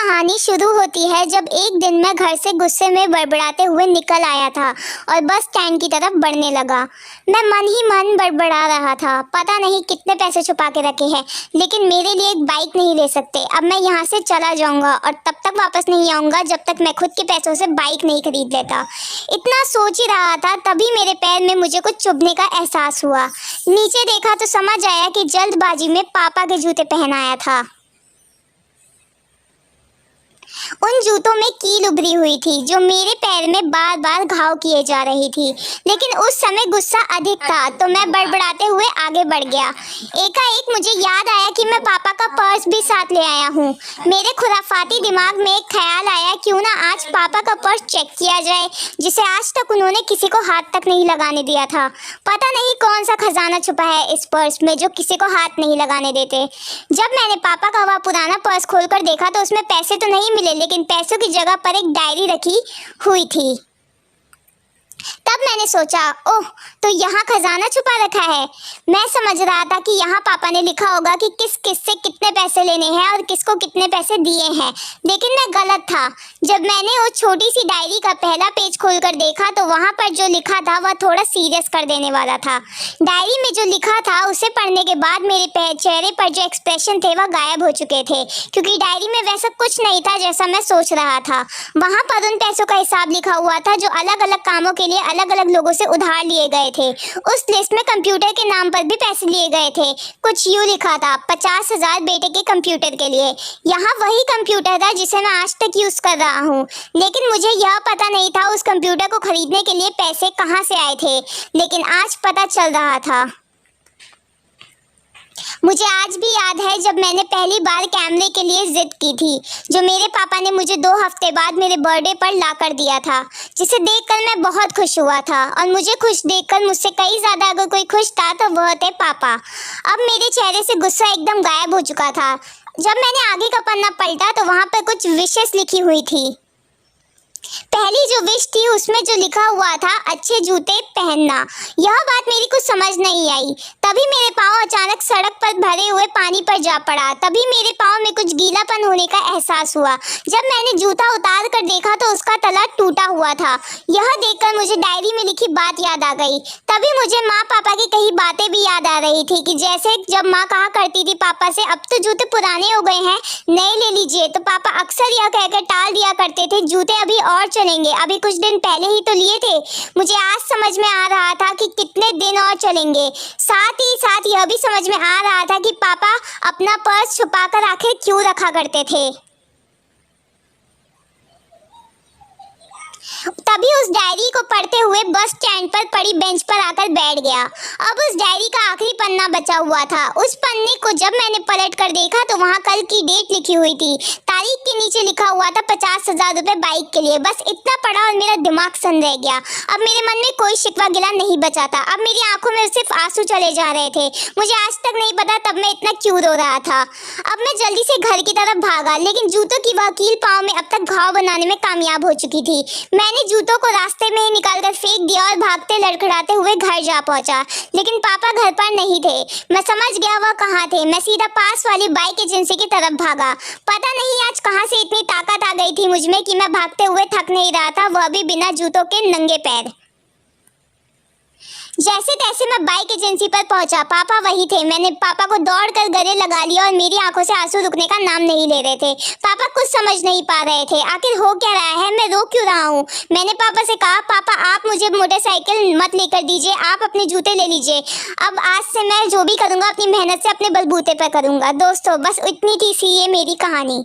कहानी शुरू होती है जब एक दिन मैं घर से गुस्से में बड़बड़ाते हुए निकल आया था और बस स्टैंड की तरफ बढ़ने लगा। मैं मन ही मन बड़बड़ा रहा था, पता नहीं कितने पैसे छुपा के रखे हैं, लेकिन मेरे लिए एक बाइक नहीं ले सकते। अब मैं यहाँ से चला जाऊँगा और तब तक वापस नहीं आऊँगा जब तक मैं खुद के पैसों से बाइक नहीं खरीद लेता। इतना सोच ही रहा था, तभी मेरे पैर में मुझे कुछ चुभने का एहसास हुआ। नीचे देखा तो समझ आया कि जल्दबाजी में पापा के जूते पहनाया था। उन जूतों में कील उभरी हुई थी जो मेरे पैर में बार बार घाव किए जा रही थी, लेकिन उस समय गुस्सा अधिक था तो मैं बड़बड़ाते हुए आगे बढ़ गया। एकाएक मुझे याद आया कि मैं पापा का पर्स भी साथ ले आया हूँ। मेरे खुराफाती दिमाग में एक ख्याल आया, क्यों ना आज पापा का पर्स चेक किया जाए, जिसे आज तक उन्होंने किसी को हाथ तक नहीं लगाने दिया था। पता नहीं कौन सा खजाना छुपा है इस पर्स में जो किसी को हाथ नहीं लगाने देते। जब मैंने पापा का वह पुराना पर्स खोलकर देखा तो उसमें पैसे तो नहीं मिले, लेकिन पैसों की जगह पर एक डायरी रखी हुई थी। तब मैंने सोचा, ओह, तो यहाँ खजाना छुपा रखा है। मैं समझ रहा था कि यहाँ पापा ने लिखा होगा कि किस किस से कितने पैसे लेने हैं और किसको कितने पैसे दिए हैं, लेकिन मैं गलत था। जब मैंने उस छोटी सी डायरी का पहला पेज खोलकर देखा तो वहाँ पर जो लिखा था वह थोड़ा सीरियस कर देने वाला था। डायरी में जो लिखा था उसे पढ़ने के बाद मेरे चेहरे पर जो एक्सप्रेशन थे वह गायब हो चुके थे, क्योंकि डायरी में वैसा कुछ नहीं था जैसा मैं सोच रहा था। वहाँ पर उन पैसों का हिसाब लिखा हुआ था जो अलग अलग कामों के लिए अलग अलग लोगों से उधार लिए गए थे। उस लिस्ट में कंप्यूटर के नाम पर भी पैसे लिए गए थे। कुछ यूँ लिखा था, 50,000 बेटे के कंप्यूटर के लिए। यहाँ वही कंप्यूटर था जिसे मैं आज तक यूज़ कर रहा हूँ, लेकिन मुझे यह पता नहीं था उस कंप्यूटर को खरीदने के लिए पैसे कहाँ से आए थे, लेकिन आज पता चल रहा था। मुझे आज भी याद है जब मैंने पहली बार कैमरे के लिए जिद की थी, जो मेरे पापा ने मुझे 2 हफ्ते बाद मेरे बर्थडे पर ला कर दिया था, जिसे देखकर मैं बहुत खुश हुआ था। और मुझे खुश देखकर मुझसे कई ज़्यादा अगर कोई खुश था तो वह थे पापा। अब मेरे चेहरे से गुस्सा एकदम गायब हो चुका था। जब मैंने आगे का पन्ना पलटा तो वहाँ पर कुछ विशेष लिखी हुई थी। पहली जो विश थी उसमें जो लिखा हुआ था, अच्छे जूते पहनना। यह बात मेरी कुछ समझ नहीं आई। तभी मेरे पाँव अचानक सड़क पर भरे हुए पानी पर जा पड़ा। तभी मेरे पाँव में कुछ गीलापन होने का एहसास हुआ। जब मैंने जूता उतार कर देखा तो उसका तला टूटा हुआ था। यह देखकर मुझे डायरी में लिखी बात याद आ गई। तभी मुझे माँ पापा की कही बातें भी याद आ रही थी कि जैसे जब माँ कहा करती थी पापा से, अब तो जूते पुराने हो गए हैं, नए ले लीजिए, तो पापा अक्सर यह कहकर टाल दिया करते थे, जूते अभी और चलेंगे, अभी कुछ दिन पहले ही तो लिए थे। मुझे आज समझ में आ रहा था कि कितने दिन और चलेंगे। साथ ही साथ यह भी समझ में आ रहा था कि पापा अपना पर्स छुपाकर आखिर क्यों रखा करते थे। तभी उस डायरी को पढ़ते हुए बस स्टैंड पर पड़ी बेंच पर आकर बैठ गया। अब उस डायरी का आखिरी पन्ना बचा हुआ था। उस पन्ने को जब मैंने पलट कर देखा तो वहाँ कल की डेट लिखी हुई थी। तारीख के नीचे लिखा हुआ था 50,000 रुपये बाइक के लिए। बस इतना पढ़ा और मेरा दिमाग सन रह गया। अब मेरे मन में कोई शिकवा गिला नहीं बचा था। अब मेरी आंखों में सिर्फ आंसू चले जा रहे थे। मुझे आज तक नहीं पता तब मैं इतना क्यों रो रहा था। अब मैं जल्दी से घर की तरफ भागा, लेकिन जूतों की वह कील पाँव में अब तक घाव बनाने में कामयाब हो चुकी थी। मैंने जूतों को रास्ते में ही निकालकर फेंक दिया और भागते लड़खड़ाते हुए घर जा पहुंचा, लेकिन पापा घर पर नहीं थे। मैं समझ गया वह कहाँ थे। मैं सीधा पास वाली बाइक एजेंसी की तरफ भागा। पता नहीं आज कहाँ से इतनी ताकत आ गई थी मुझमें कि मैं भागते हुए थक नहीं रहा था, वह भी बिना जूतों के नंगे पैर। जैसे तैसे मैं बाइक एजेंसी पर पहुंचा। पापा वही थे। मैंने पापा को दौड़कर गले लगा लिया और मेरी आंखों से आंसू रुकने का नाम नहीं ले रहे थे। पापा कुछ समझ नहीं पा रहे थे, आखिर हो क्या रहा है, मैं रो क्यों रहा हूँ। मैंने पापा से कहा, पापा आप मुझे मोटरसाइकिल मत लेकर दीजिए, आप अपने जूते ले लीजिए। अब आज से मैं जो भी करूँगा अपनी मेहनत से अपने बलबूते पर करूँगा। दोस्तों, बस इतनी थी सी ये मेरी कहानी।